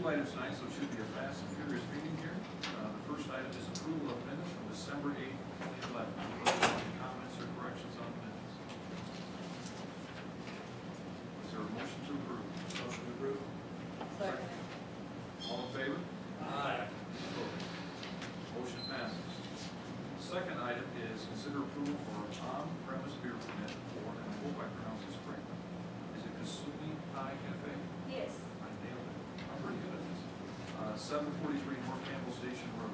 2 items tonight, so it should be a fast and furious meeting here. The first item is approval of minutes from December 8th, 2011. Any comments or corrections on the minutes? Is there a motion to approve? Motion to approve. Second. All in favor? Aye. Opposed? Motion passes. The second item is consider approval for on-premise beer permit for, and I hope I pronounce this correctly, is it Kasumi Thai Cafe? Yes. I nailed it. I'm pretty good at this. 743 North Campbell Station Road.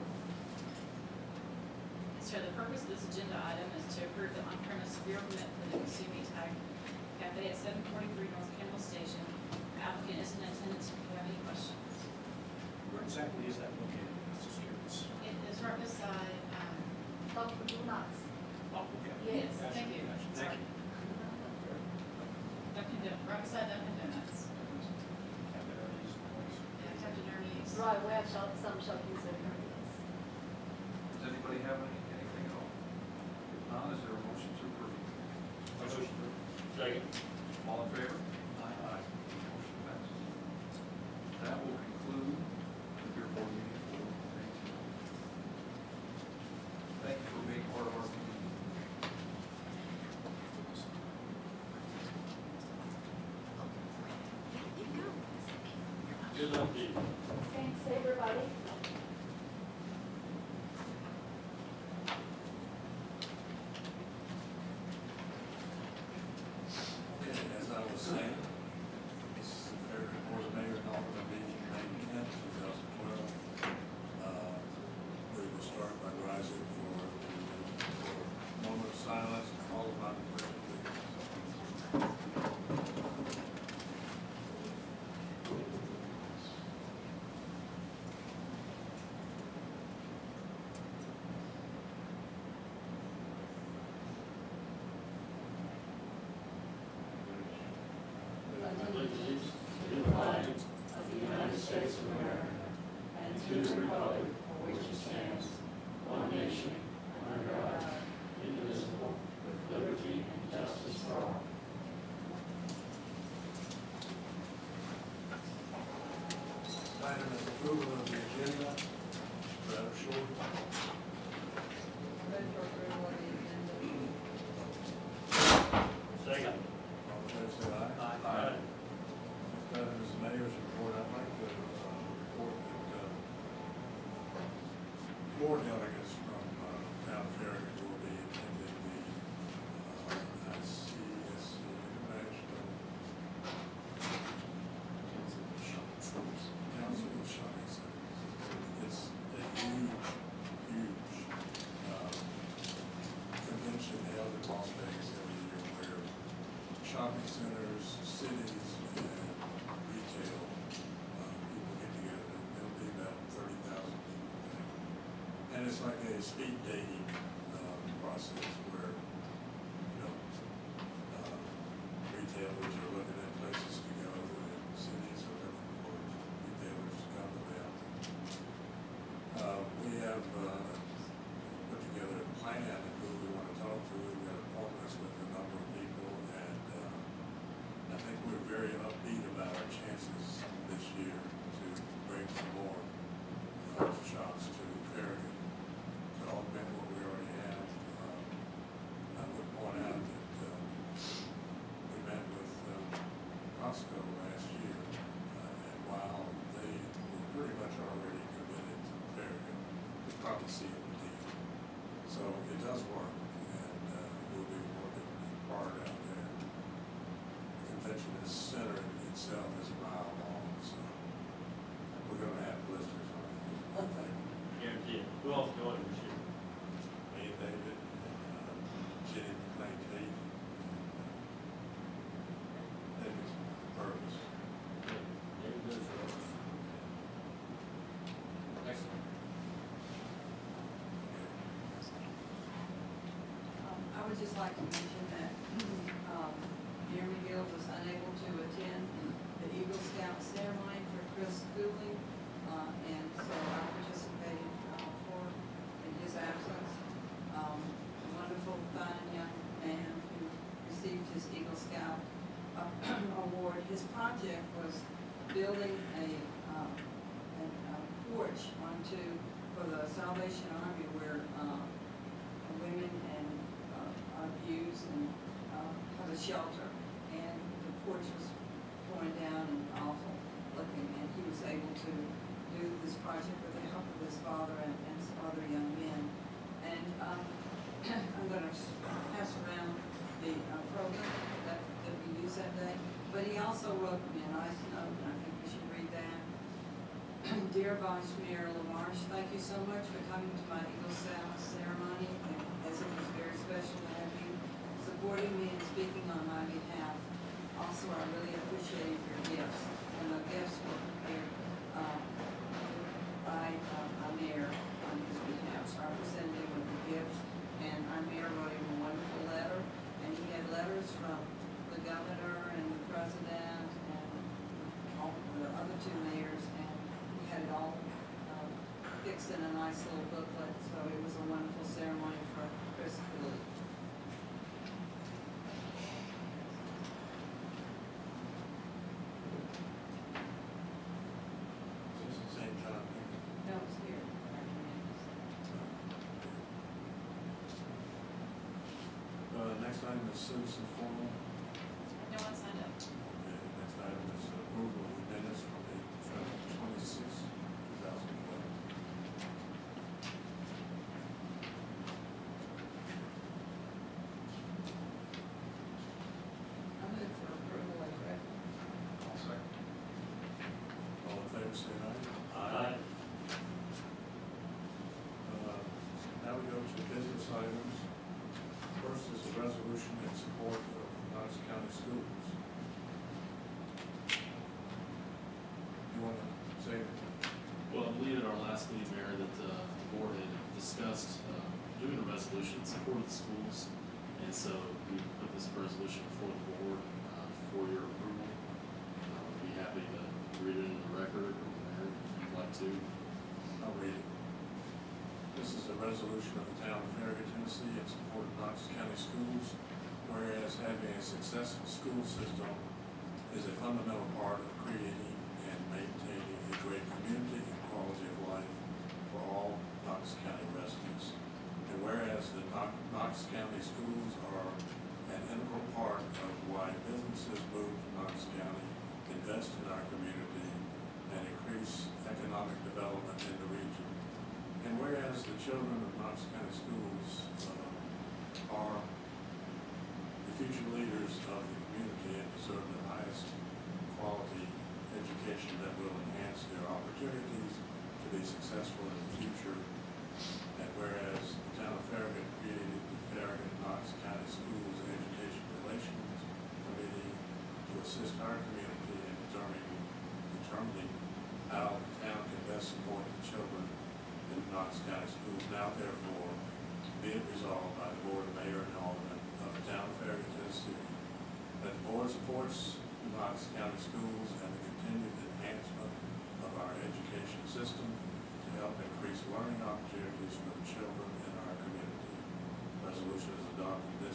Sir, the purpose of this agenda item is to approve the on-premise beer permit for the Kasumi Thai Cafe at 743 North Campbell Station. The applicant is in attendance if you have any questions. Where exactly is that located? I'm just curious. It is right beside, Dr. Donuts. Oh, okay. yes, Gotcha, thank you. gotcha. Thank you. Dunkin' Donuts, right beside Dunkin' Donuts. Capillaries, noise. Yeah, Captain Ernie's. Right, we have some shopping centers. Does anybody have anything at all? If not, is there a motion to approve? Motion to approve. Second. All in favor? Aye. Motion passes. That will conclude the beer board meeting for tonight. Thank you for being part of our meeting. Good update. Thanks, everybody. Okay, as I was saying, this is the Farragut Board of Mayor and Alderman meeting, May 10th, 2012. We will start by rising for a moment of silence and followed by the pledge of allegiance. Allegiance to the flag of the United States of America and to the republic for which it stands, one nation, under God, indivisible, with liberty and justice for all. Item is approval of the agenda. Rather short. Second. All in favor, say aye. Aye. Next item is the mayor's report. I'd like to report that 4 delegates from town of Farragut will be attending the ICSC International Council of Shopping Centers. It's a huge convention held in Las Vegas every year where shopping centers, cities, and retail people get together. There'll be about 30,000 people there. And it's like a speed dating process where, retailers are looking at places to go and cities are looking for retailers to come to them. We have put together a plan of who we want to talk to. We've got appointments with a number of people, and I think we're very upbeat about our chances this year to bring some more shops to Farragut to augment what we already have. I would point out that we met with Costco last year, and while they were pretty much already committed to Farragut, we probably sealed the deal. So it does work, and we'll be working hard out there. The convention center itself is a mile long, so we're going to have blisters on it, I think. Guaranteed. Who else going this year? Me and David, Jenny McLean Tate, David's Purvis. David does yours. Excellent. I would just like to mention that Jeremy Gill was unable to attend the Eagle Scout ceremony for Chris Cooling, and so I participated in his absence. A wonderful, fine young man who received his Eagle Scout award. His project was building a porch for the Salvation Army where women are used and have a shelter. And the porch was torn down and awful looking, and he was able to do this project with the help of his father and some other young men. And I'm going to pass around the program that we used that day. But he also wrote me a nice note, and I think we should read that. Dear Vice Mayor LaMarche, thank you so much for coming to my Eagle Scout ceremony, and as it was very special to have you supporting me and speaking on my behalf. Also, I really appreciate your gifts, and the gifts were prepared by our mayor on his behalf. So I presented him with the gifts, and our mayor wrote him a wonderful letter, and he had letters from the governor and the president and all the other two mayors, and he had it all fixed in a nice little booklet. So it was a wonderful ceremony for Chris Cooley. Is this the same time? No, it's here. Next item is citizen forum. No one signed up. Okay, next item is approval of the minutes from the 26th, 2012. I move for approval as read. I'll second. All in favor, say aye. Aye. Now we go to business items. First is a resolution in support of Knox County Schools. You want to say anything? Well, I believe at our last meeting, Mayor, that the board had discussed doing a resolution in support of the schools. And so we put this resolution before the board for your approval. I'd be happy to read it into the record, or Mayor, if you'd like to. I'll read it. This is a resolution of the town of Farragut, Tennessee, in support of Knox County Schools, whereas having a successful school system is a fundamental part of creating and maintaining a great community and quality of life for all Knox County residents. And whereas the Knox County schools are an integral part of why businesses move to Knox County, invest in our community, and increase economic development in the region. And whereas the children of Knox County schools are the future leaders of the community and deserve the highest quality education that will enhance their opportunities to be successful in the future. And whereas the town of Farragut created the Farragut Knox County Schools Education Relations Committee to assist our community in determining how the town can best support the children in Knox County Schools. Now therefore, be it resolved by the Board of Mayor and Aldermen of the town of Farragut, Tennessee, that the board supports the Knox County Schools and the continued enhancement of our education system to help increase learning opportunities for the children in our community. Resolution is adopted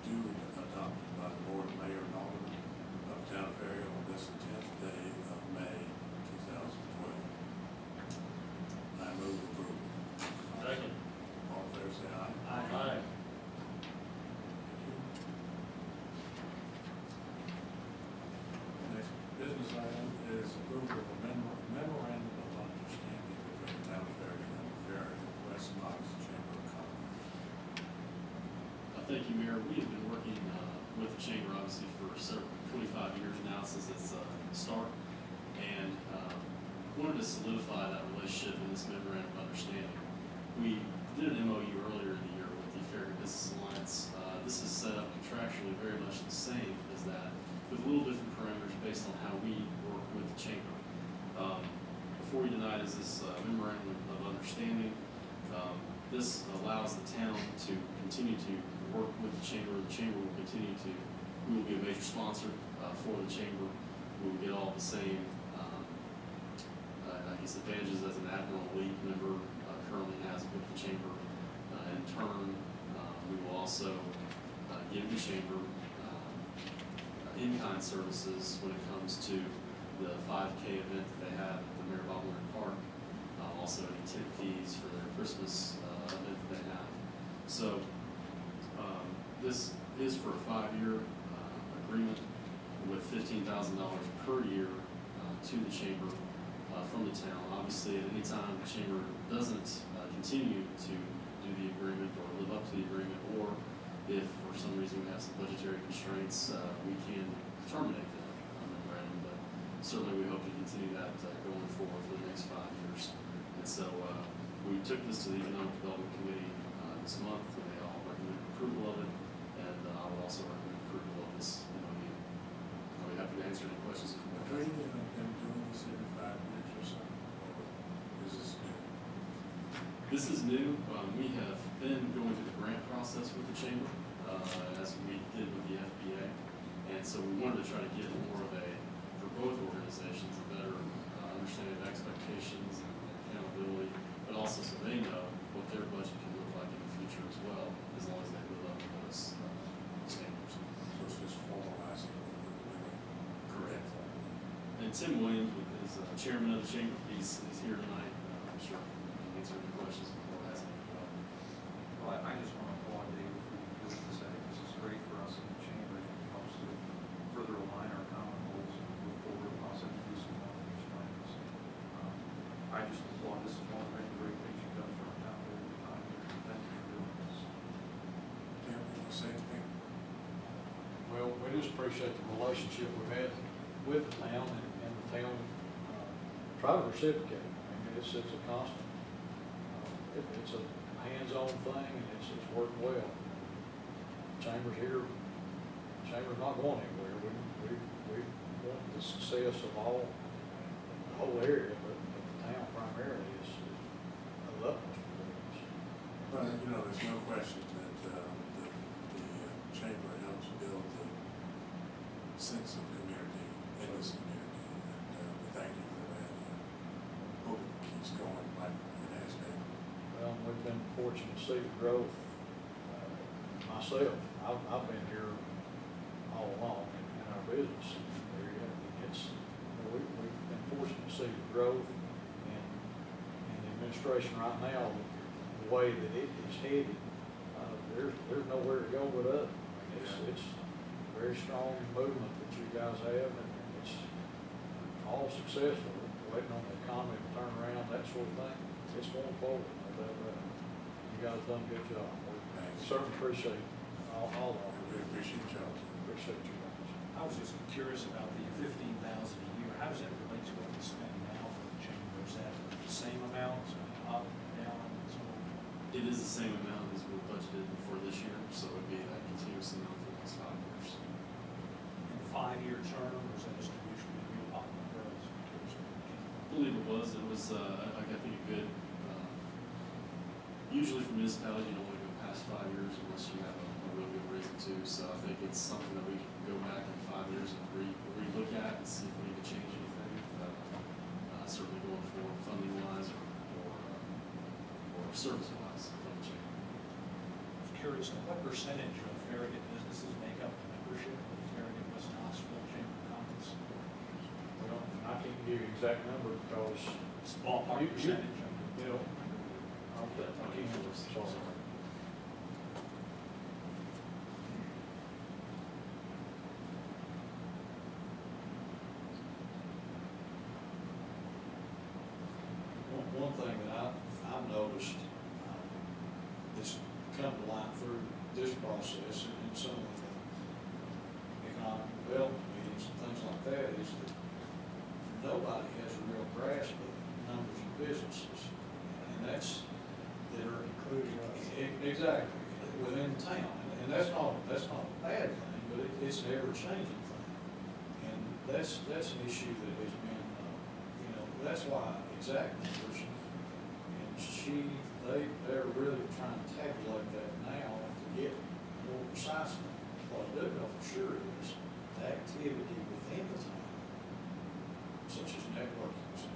duly adopted by the Board of Mayor and Aldermen of the town of Farragut on this 10th day of May 2012. I move approval. Second. All in favor, say aye. Aye. Thank you. Next business item is approval of a memorandum of understanding between the town of Farragut and the Farragut West Knox Chamber of Commerce. Thank you, Mayor. We have been working with the chamber obviously for 25 years now since its start, and wanted to solidify that relationship in this memorandum of understanding. We did an MOU earlier in the year with the Farragut Business Alliance. This is set up contractually very much the same as that, with a little different parameters based on how we work with the chamber. Before you deny it is this memorandum of understanding. This allows the town to continue to work with the chamber. The chamber will continue to, we will be a major sponsor for the chamber. We will get all the same, I guess, advantages as an Admiral Elite member currently has with the chamber. In turn, we will also give the chamber in-kind services when it comes to the 5K event that they have at the Mayor here at Bottler Park. Also any tip fees for their Christmas event that they have. So this is for a 5-year agreement with $15,000 per year to the chamber from the town. Obviously, at any time the chamber doesn't continue to do the agreement or live up to the agreement, or if for some reason we have some budgetary constraints, we can terminate that memorandum. But certainly we hope to continue that going forward for the next 5 years. And so we took this to the Economic Development Committee this month, and they all recommended approval of it, and I will also recommend approval of this MOU. I'll be happy to answer any questions. Have they been doing this every 5 years or something, or is this new? This is new. We have been going through the grant process with the chamber, as we did with the FBA, and so we wanted to try to get more of a, for both organizations, a better understanding of expectations and accountability, but also so they know what their budget can look like in the future as well, as long as they live up to those standards. So it's just formalizing what we're doing. Correct. And Tim Williams is chairman of the chamber. He's here tonight. I'm sure he can answer any questions before asking. Well, I just want to applaud David for doing this. I think this is great for us in the chamber. It helps to further align our common goals and move forward and also introduce some more these plans. I just applaud this as one of the great things you've done for our town over the time. Thank you for doing this. Tim, you want to say anything? Well, we just appreciate the relationship we've had with the town and the town try to reciprocate. I mean, it's a constant, it's a hands-on thing, and it's worked well. Chamber's here, Chamber's not going anywhere. We want the success of all, the whole area, but the town primarily is of utmost importance. Well, you know, there's no question that the chamber helps build the sense of community in this community, and we thank you for that. Hope it keeps going like it has been. Well, we've been fortunate to see the growth. Myself, I've been here all along in our business area. We've been fortunate to see the growth, and the administration right now, the way that it is headed, there's nowhere to go but up. I mean, it's a very strong movement that you guys have, and it's all successful. Waiting on the economy to turn around, that sort of thing. It's going forward. You guys done a good job. We certainly appreciate all of it. We appreciate y'all. Appreciate you guys. I was just curious about the $15,000 a year. How does that relate to what we spend now for the chamber? Is that the same amount, up, down, and so on? It is the same amount as we budgeted for this year, so it would be that continuous amount for the next 5 years. In a 5-year term, or is that just a mutually agreed upon growth? I believe it was. It was, I think, a good, usually for municipalities, you don't want to go past 5 years unless you have a real good reason to. So I think it's something that we can go back in 5 years and re-look at and see if we need to change anything. Certainly going forward, funding-wise or service-wise from the chamber. I was curious, what percentage of Farragut businesses make up the membership of the Farragut West Knoxville Chamber of Commerce? Well, I can't give you an exact number because It's a ballpark percentage. you know, I can't, sorry. One thing that I've noticed that's come to light through this process and some of the economic development meetings and things like that is that nobody has a real grasp of numbers of businesses. And that's, that are included, exactly, within town. And that's not a bad thing, but it's an ever-changing thing. And that's an issue that has been, that's why exact numbers, and they're really trying to tabulate that now to get more precise. What I do know for sure is the activity within the town, such as networking and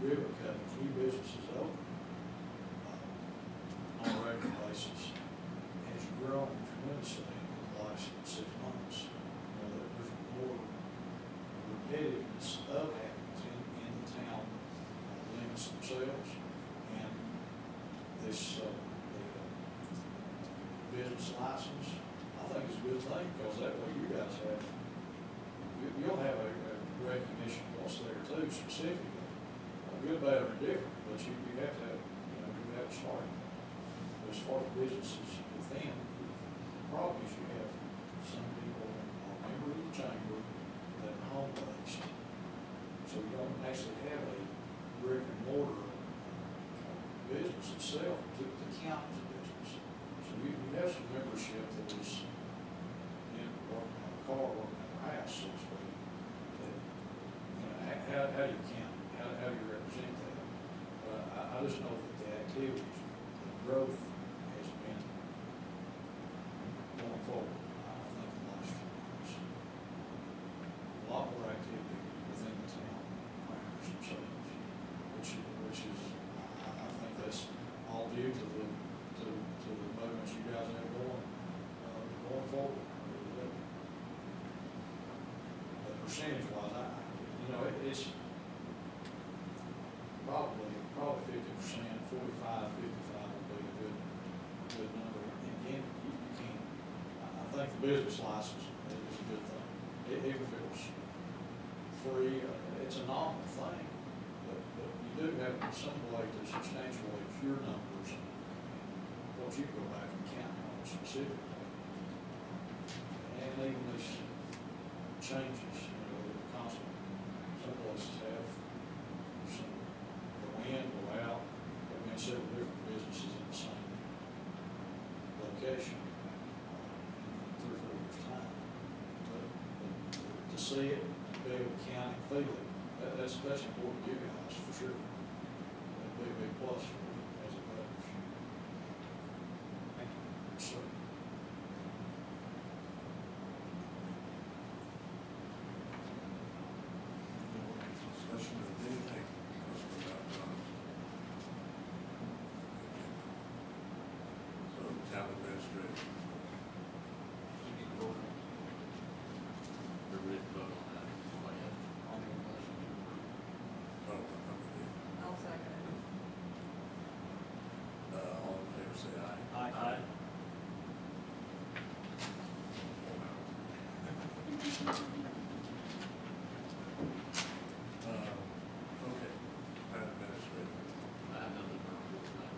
ribbon cuttings, new businesses open on a regular basis, has grown tremendously in the last 6 months. There's more repetitiveness of happenings in the town attendants themselves. And this, business license, I think is a good thing, because that way you guys have, you'll have a recognition of what's there too, specifically. Good, bad, or different, but you have to have, you have to start. But as far as businesses within, the problem is you have some people are members of the chamber that are home-based. So you don't actually have a brick and mortar business itself to count as a business. So you have some membership that is in working on a car, working on a house, so to speak. That, how do you count? How do you represent that? I just know that the activities, the growth has been going forward, I think, in the last few years. A lot more activity within the town, planners themselves, which is, I think that's all due to the movements you guys have going forward. But percentage-wise, it's probably 50%, 45, 55 would be a good number. And again, you can't, I think the business license is a good thing. Even if it was free, it's a nominal thing, but you do have some way to substantiate your numbers and what you go back and count on specifically. And even these changes, constant. Some places have some go in, go out. There have been several different businesses in the same location in 3 or 4 years' time. But to see it, be able to count and feel it, that's important to you guys for sure. That'd be a big plus for you as it goes. Thank you. Yes, sir. Discussion of anything else about, so town administrator. You need to vote on it. We're ready to vote on that. Go ahead. I'll make a motion to approve. I'll second it. All in favor, say aye. Aye. Okay, town administrator. I have nothing for report tonight.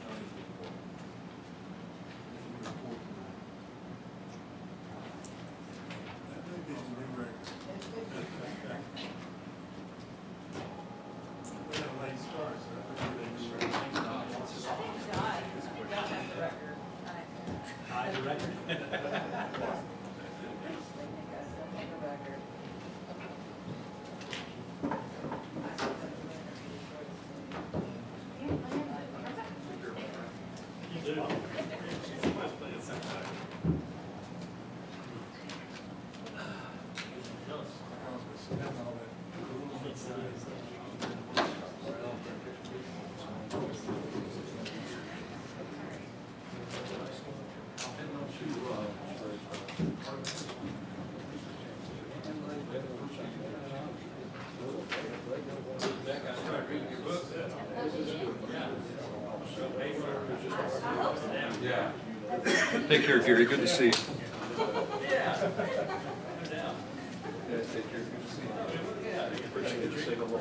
County's report. Report tonight. That may be the new record. We have a late start, so I think we're new record. Aye, the record. Yeah. Take care, Gary. Good to see you. Yeah. Yeah, take care. Good to see you. Appreciate you. Say hello.